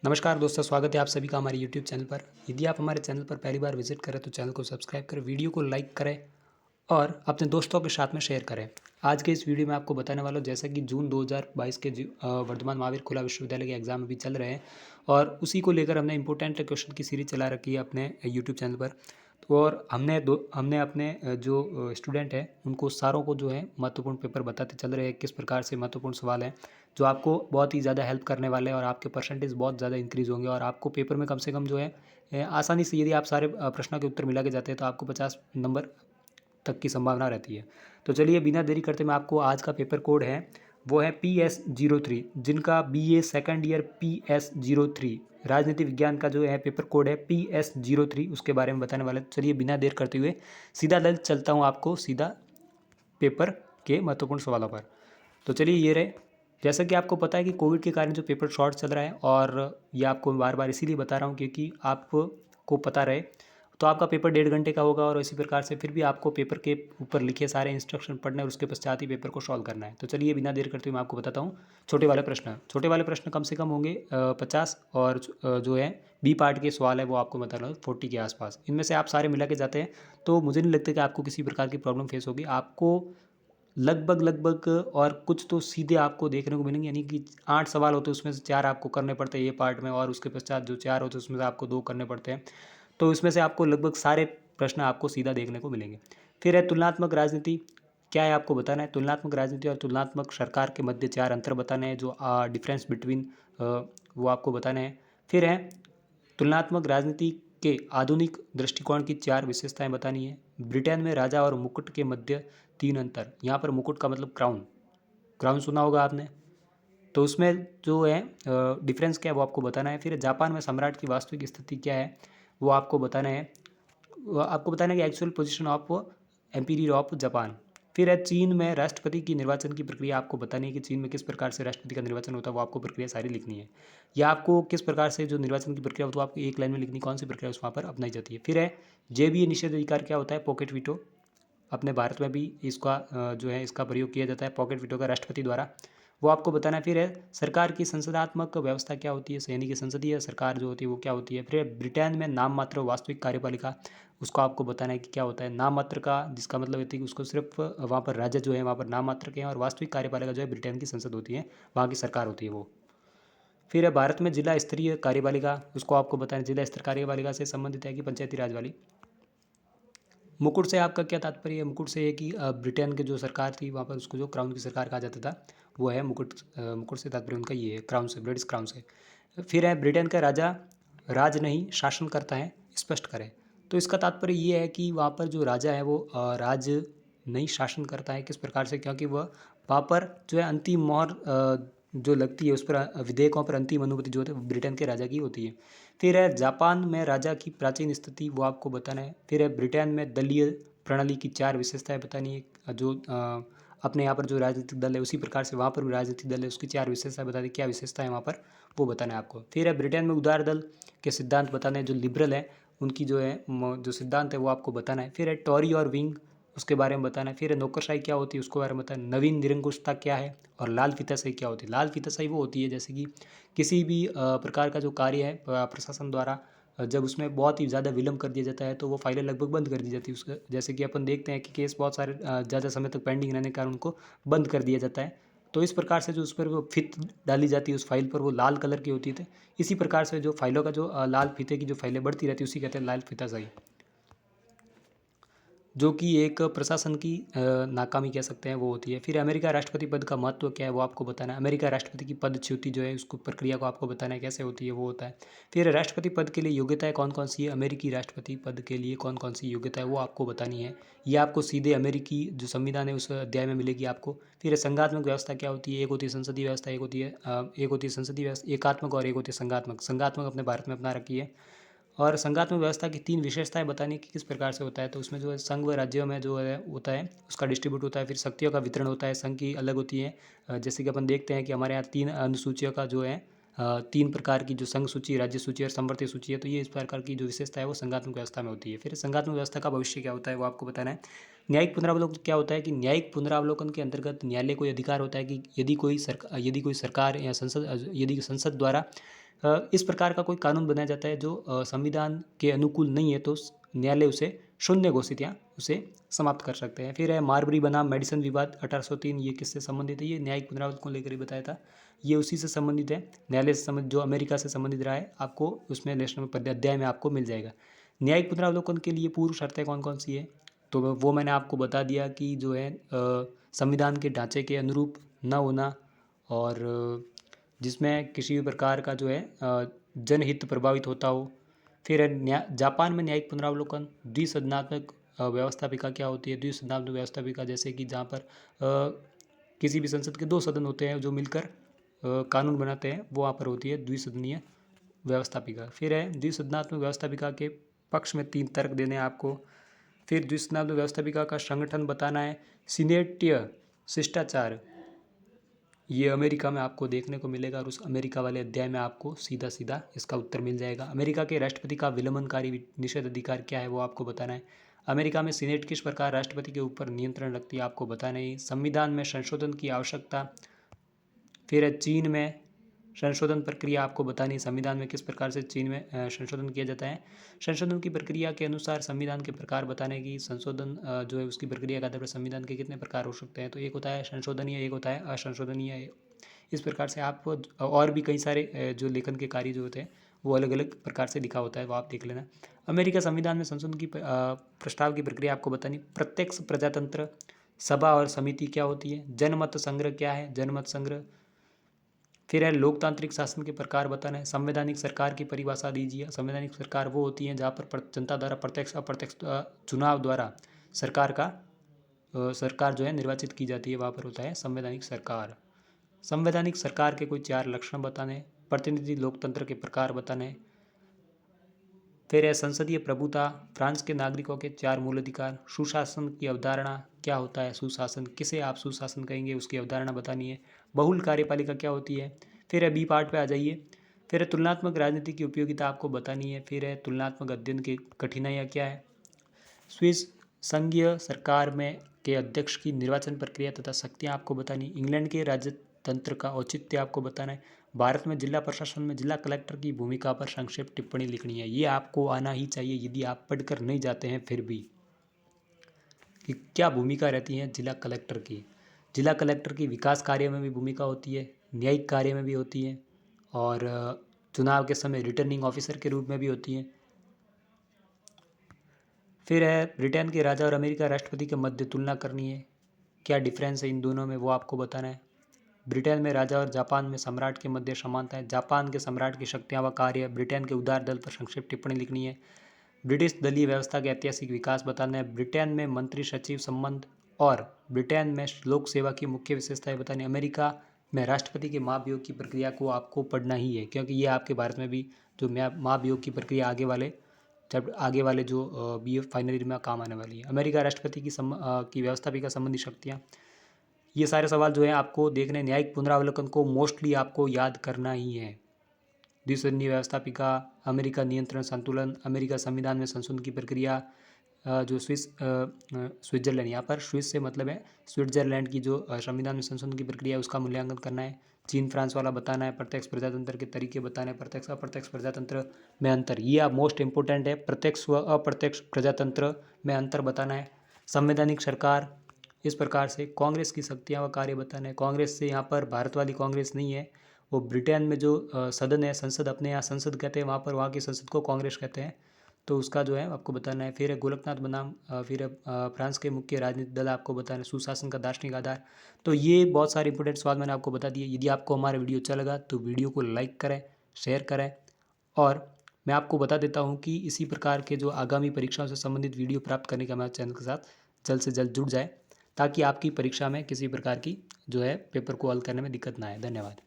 नमस्कार दोस्तों, स्वागत है आप सभी का हमारे यूट्यूब चैनल पर। यदि आप हमारे चैनल पर पहली बार विजिट करें तो चैनल को सब्सक्राइब करें, वीडियो को लाइक करें और अपने दोस्तों के साथ में शेयर करें। आज के इस वीडियो में आपको बताने वाला हूँ जैसा कि जून 2022 के वर्धमान महावीर खुला विश्वविद्यालय के एग्ज़ाम अभी चल रहे हैं और उसी को लेकर हमने इंपॉर्टेंट क्वेश्चन की सीरीज चला रखी है अपने यूट्यूब चैनल पर। तो और हमने अपने जो स्टूडेंट हैं उनको सारों को जो है महत्वपूर्ण पेपर बताते चल रहे हैं, किस प्रकार से महत्वपूर्ण सवाल हैं जो आपको बहुत ही ज़्यादा हेल्प करने वाले हैं और आपके परसेंटेज बहुत ज़्यादा इंक्रीज़ होंगे और आपको पेपर में कम से कम जो है आसानी से यदि आप सारे प्रश्नों के उत्तर मिला के जाते हैं तो आपको 50 नंबर तक की संभावना रहती है। तो चलिए बिना देरी करते मैं आपको आज का पेपर कोड है वो है PS03, जिनका BA सेकंड ईयर PS03 राजनीति विज्ञान का जो है पेपर कोड है PS03, उसके बारे में बताने वाले। चलिए बिना देर करते हुए सीधा चलता हूँ आपको सीधा पेपर के महत्वपूर्ण सवालों पर। तो चलिए ये रहे। जैसा कि आपको पता है कि कोविड के कारण जो पेपर शॉर्ट चल रहा है और ये आपको बार बार इसीलिए बता रहा हूँ क्योंकि आपको पता रहे। तो आपका पेपर 1.5 घंटे का होगा और इसी प्रकार से फिर भी आपको पेपर के ऊपर लिखे सारे इंस्ट्रक्शन पढ़ने और उसके पश्चात ही पेपर को सॉल्व करना है। तो चलिए बिना देर करते हुए मैं आपको बताता हूँ। छोटे वाले प्रश्न कम से कम होंगे 50 और जो है बी पार्ट के सवाल है वो आपको बताना 40 के आसपास। इनमें से आप सारे मिला के जाते हैं तो मुझे नहीं लगता कि आपको किसी प्रकार की प्रॉब्लम फेस होगी। आपको लगभग और कुछ तो सीधे आपको देखने को मिलेंगे, यानी कि 8 सवाल होते हैं उसमें से 4 आपको करने पड़ते हैं ये पार्ट में और उसके पश्चात जो 4 होते हैं उसमें से आपको 2 करने पड़ते हैं। तो इसमें से आपको लगभग सारे प्रश्न आपको सीधा देखने को मिलेंगे। फिर है तुलनात्मक राजनीति। क्या है आपको बताना है तुलनात्मक राजनीति और तुलनात्मक सरकार के मध्य 4 अंतर बताने हैं, जो डिफरेंस बिटवीन वो आपको बताने हैं। फिर है तुलनात्मक राजनीति के आधुनिक दृष्टिकोण की 4 विशेषताएं बतानी है। ब्रिटेन में राजा और मुकुट के मध्य 3 अंतर। यहाँ पर मुकुट का मतलब क्राउन, क्राउन सुना होगा आपने। तो उसमें जो है डिफरेंस क्या है वो आपको बताना है। फिर जापान में सम्राट की वास्तविक स्थिति क्या है वो आपको बताना है। आपको बताना है कि actual position of emperor of Japan. फिर है चीन में राष्ट्रपति की निर्वाचन की प्रक्रिया आपको बतानी है कि चीन में किस प्रकार से राष्ट्रपति का निर्वाचन होता है, वो आपको प्रक्रिया सारी लिखनी है। या आपको किस प्रकार से जो निर्वाचन की प्रक्रिया होती है वो आपको एक लाइन में लिखनी, कौन सी प्रक्रिया उस वहाँ पर अपनाई जाती है। फिर है जेबीए निषेध अधिकार क्या होता है, पॉकेट वीटो। अपने भारत में भी इसका जो है इसका प्रयोग किया जाता है पॉकेट वीटो का राष्ट्रपति द्वारा, वो आपको बताना है। फिर है सरकार की संसदात्मक व्यवस्था क्या होती है, यानी कि संसदीय सरकार जो होती है वो क्या होती है। फिर ब्रिटेन में नाम मात्र वास्तविक कार्यपालिका, उसको आपको बताना है कि क्या होता है। नाम मात्र का जिसका मतलब होती है कि उसको सिर्फ वहाँ पर राज्य जो है वहाँ पर नाम मात्र के हैं और वास्तविक कार्यपालिका जो है ब्रिटेन की संसद होती है, वहाँ की सरकार होती है वो। फिर है भारत में जिला स्तरीय कार्यपालिका, उसको आपको बताना है जिला स्तर कार्यपालिका से संबंधित है कि पंचायती राज वाली। मुकुट से आपका क्या तात्पर्य है, मुकुट से है कि ब्रिटेन की जो सरकार थी वहाँ पर उसको जो क्राउन की सरकार कहा जाता था वो है मुकुट। मुकुट से तात्पर्य उनका ये है क्राउन से, ब्रिटिश क्राउन से। फिर है ब्रिटेन का राजा राज नहीं शासन करता है, स्पष्ट करें। तो इसका तात्पर्य ये है कि वहाँ पर जो राजा है वो राज नहीं शासन करता है, किस प्रकार से, क्योंकि वह वहाँ पर जो है अंतिम मोहर जो लगती है उस पर विधेयकों पर अंतिम अनुमति जो होती है वो ब्रिटेन के राजा की होती है। फिर है जापान में राजा की प्राचीन स्थिति, वो आपको बताना है। फिर है ब्रिटेन में दलीय प्रणाली की 4 विशेषताएं बतानी है। जो अपने यहाँ पर जो राजनीतिक दल है उसी प्रकार से वहाँ पर भी राजनीतिक दल है, उसकी 4 विशेषताएं बतानी, क्या विशेषताएं वहाँ पर वो बताना है आपको। फिर है ब्रिटेन में उदार दल के सिद्धांत बताने हैं, जो लिबरल है उनकी जो है जो सिद्धांत है वो आपको बताना है। फिर है टॉरी और विंग, उसके बारे में बताना है। फिर है नौकरशाही क्या होती है उसके बारे में बताना है। नवीन निरंकुशता क्या है और लाल फीताशाही क्या होती है। लाल फीताशाही वो होती है जैसे कि किसी भी प्रकार का जो कार्य है प्रशासन द्वारा जब उसमें बहुत ही ज़्यादा विलम्ब कर दिया जाता है तो वो फाइलें लगभग बंद कर दी जाती है उसका, जैसे कि अपन देखते हैं कि केस बहुत सारे ज़्यादा समय तक पेंडिंग रहने के कारण उनको बंद कर दिया जाता है। तो इस प्रकार से जो उस पर वो फित डाली जाती है उस फाइल पर वो लाल कलर की होती है। इसी प्रकार से जो फाइलों का जो लाल फीते की जो फाइलें बढ़ती रहती है उसी कहते हैं लाल फीताशाही, जो कि एक प्रशासन की नाकामी कह सकते हैं वो होती है। फिर अमेरिका राष्ट्रपति पद का महत्व क्या है वो आपको बताना है। अमेरिका राष्ट्रपति की पदच्युति जो है उसको प्रक्रिया को आपको बताना है कैसे होती है वो होता है। फिर राष्ट्रपति पद के लिए योग्यताएं कौन कौन सी है, अमेरिकी राष्ट्रपति पद के लिए कौन कौन सी योग्यता है वो आपको बतानी है। ये आपको सीधे अमेरिकी जो संविधान है उस अध्याय में मिलेगी आपको। फिर संघात्मक व्यवस्था क्या होती है, एक होती है संसदीय व्यवस्था, एक होती है संसदीय व्यवस्था एकात्मक और एक होती है संघात्मक। संघात्मक अपने भारत में अपना रखी है। और संघात्मक व्यवस्था की 3 विशेषताएं बतानी कि किस प्रकार से होता है। तो उसमें जो है संघ व राज्यों में जो है होता है उसका डिस्ट्रीब्यूट होता है। फिर शक्तियों का वितरण होता है, संघ की अलग होती है। जैसे कि अपन देखते हैं कि हमारे यहाँ 3 अनुसूचियों का जो है 3 प्रकार की जो संघ सूची, राज्य सूची और समवर्ती सूची है। तो ये इस प्रकार की जो विशेषता है वो संघात्मक व्यवस्था में होती है। फिर संघात्मक व्यवस्था का भविष्य क्या होता है वो आपको बताना है। न्यायिक पुनरावलोकन क्या होता है कि न्यायिक पुनरावलोकन के अंतर्गत न्यायालय को अधिकार होता है कि यदि कोई सरकार या संसद, यदि संसद द्वारा इस प्रकार का कोई कानून बनाया जाता है जो संविधान के अनुकूल नहीं है तो न्यायालय उसे शून्य घोषित या उसे समाप्त कर सकते हैं। फिर है मारबरी बनाम मेडिसन विवाद 1803, ये किससे संबंधित है? ये न्यायिक पुनरावृत्ति को लेकर ही बताया था, ये उसी से संबंधित है, न्यायालय से संबंधित जो अमेरिका से संबंधित रहा है। आपको उसमें लेशन नंबर अध्याय में आपको मिल जाएगा। न्यायिक पुनरावलोकन के लिए पूर्व शर्तें कौन कौन सी है? तो वो मैंने आपको बता दिया कि जो है संविधान के ढांचे के अनुरूप न होना, और जिसमें किसी भी प्रकार का जो है जनहित प्रभावित होता हो। फिर है जापान में न्यायिक पुनरावलोकन। द्विसदनात्मक व्यवस्थापिका क्या होती है? द्विसदनात्मक व्यवस्थापिका जैसे कि जहाँ पर किसी भी संसद के 2 सदन होते हैं जो मिलकर कानून बनाते हैं, वो वहाँ पर होती है द्विसदनीय व्यवस्थापिका। फिर है द्विसदनात्मक व्यवस्थापिका के पक्ष में 3 तर्क देने हैं आपको। फिर द्विसदनात्मक व्यवस्थापिका का संगठन बताना है। सीनेटीय शिष्टाचार, ये अमेरिका में आपको देखने को मिलेगा और उस अमेरिका वाले अध्याय में आपको सीधा सीधा इसका उत्तर मिल जाएगा। अमेरिका के राष्ट्रपति का विलंबनकारी निषेध अधिकार क्या है, वो आपको बताना है। अमेरिका में सीनेट किस प्रकार राष्ट्रपति के ऊपर नियंत्रण रखती है, आपको बताना है। संविधान में संशोधन की आवश्यकता। फिर है चीन में संशोधन प्रक्रिया, आपको बतानी, संविधान में किस प्रकार से चीन में संशोधन किया जाता है। संशोधन की प्रक्रिया के अनुसार संविधान के प्रकार बताने की, संशोधन जो है उसकी प्रक्रिया के आधार पर संविधान के कितने प्रकार हो सकते हैं, तो एक होता है संशोधनीय, एक होता है असंशोधनीय। इस प्रकार से आप और भी कई सारे जो लेखन के कार्य जो होते हैं वो अलग अलग प्रकार से लिखा होता है, वो आप देख लेना। अमेरिका संविधान में संशोधन की प्रस्ताव की प्रक्रिया आपको बतानी। प्रत्यक्ष प्रजातंत्र, सभा और समिति क्या होती है। जनमत संग्रह क्या है, जनमत संग्रह। फिर है लोकतांत्रिक शासन के प्रकार बताना है। संवैधानिक सरकार की परिभाषा दीजिए। संवैधानिक सरकार वो होती है जहाँ पर जनता द्वारा प्रत्यक्ष अप्रत्यक्ष चुनाव द्वारा सरकार जो है निर्वाचित की जाती है, वहाँ पर होता है संवैधानिक सरकार। संवैधानिक सरकार के कोई 4 लक्षण बताने। प्रतिनिधि लोकतंत्र के प्रकार बताने। फिर है संसदीय प्रभुता, फ्रांस के नागरिकों के 4 मूल अधिकार। सुशासन की अवधारणा, क्या होता है सुशासन, किसे आप सुशासन कहेंगे, उसकी अवधारणा बतानी है। बहुल कार्यपालिका क्या होती है। फिर है बी पार्ट पे आ जाइए। फिर है तुलनात्मक राजनीति की उपयोगिता आपको बतानी है। फिर है तुलनात्मक अध्ययन की कठिनाइयाँ क्या है। स्विस संघीय सरकार में के अध्यक्ष की निर्वाचन प्रक्रिया तथा शक्तियाँ आपको बतानी। इंग्लैंड के राजतंत्र का औचित्य आपको बताना है। भारत में जिला प्रशासन में जिला कलेक्टर की भूमिका पर संक्षेप टिप्पणी लिखनी है। ये आपको आना ही चाहिए यदि आप पढ़कर नहीं जाते हैं फिर भी, कि क्या भूमिका रहती है जिला कलेक्टर की। जिला कलेक्टर की विकास कार्य में भी भूमिका होती है, न्यायिक कार्य में भी होती है, और चुनाव के समय रिटर्निंग ऑफिसर के रूप में भी होती है। फिर है ब्रिटेन के राजा और अमेरिका राष्ट्रपति के मध्य तुलना करनी है, क्या डिफरेंस है इन दोनों में, वो आपको बताना है। ब्रिटेन में राजा और जापान में सम्राट के मध्य समानता है। जापान के सम्राट की शक्तियाँ व कार्य, ब्रिटेन के उदार दल पर संक्षिप्त टिप्पणी लिखनी है। ब्रिटिश दलीय व्यवस्था के ऐतिहासिक विकास बताना है। ब्रिटेन में मंत्री सचिव संबंध और ब्रिटेन में लोक सेवा की मुख्य विशेषताएं बतानी। अमेरिका में राष्ट्रपति के महाभियोग की प्रक्रिया को आपको पढ़ना ही है, क्योंकि ये आपके भारत में भी जो महाभियोग की प्रक्रिया आगे वाले जो BA फाइनल ईयर में काम आने वाली है। अमेरिका राष्ट्रपति की व्यवस्थापिका संबंधी शक्तियाँ, ये सारे सवाल जो है आपको देखने। न्यायिक पुनरावलोकन को मोस्टली आपको याद करना ही है। द्विसदनीय व्यवस्थापिका, अमेरिका नियंत्रण संतुलन, अमेरिका संविधान में संशोधन की प्रक्रिया, जो स्विट्जरलैंड, यहाँ पर स्विस से मतलब है स्विट्जरलैंड की जो संविधान में संशोधन की प्रक्रिया है उसका मूल्यांकन करना है। चीन फ्रांस वाला बताना है। प्रत्यक्ष प्रजातंत्र के तरीके बताने हैं। प्रत्यक्ष अप्रत्यक्ष प्रजातंत्र में अंतर, ये आप मोस्ट इंपॉर्टेंट है। प्रत्यक्ष व अप्रत्यक्ष प्रजातंत्र में अंतर बताना है। संवैधानिक सरकार, इस प्रकार से कांग्रेस की शक्तियाँ व कार्य बताना है। कांग्रेस से यहाँ पर भारत वाली कांग्रेस नहीं है, वो ब्रिटेन में जो सदन है, संसद अपने यहाँ संसद कहते हैं, वहाँ पर वहाँ की संसद को कांग्रेस कहते हैं, तो उसका जो है आपको बताना है। फिर है गोलकनाथ बनाम फिर फ्रांस के मुख्य राजनीतिक दल आपको बताना है। सुशासन का दार्शनिक आधार। तो ये बहुत सारे इंपॉर्टेंट सवाल मैंने आपको बता दिए। यदि आपको हमारा वीडियो अच्छा लगा तो वीडियो को लाइक करें, शेयर करें, और मैं आपको बता देता हूँ कि इसी प्रकार के जो आगामी परीक्षाओं से संबंधित वीडियो प्राप्त करने का हमारे चैनल के साथ जल्द से जल्द जुड़ जाए, ताकि आपकी परीक्षा में किसी प्रकार की जो है पेपर को हल करने में दिक्कत ना आए। धन्यवाद।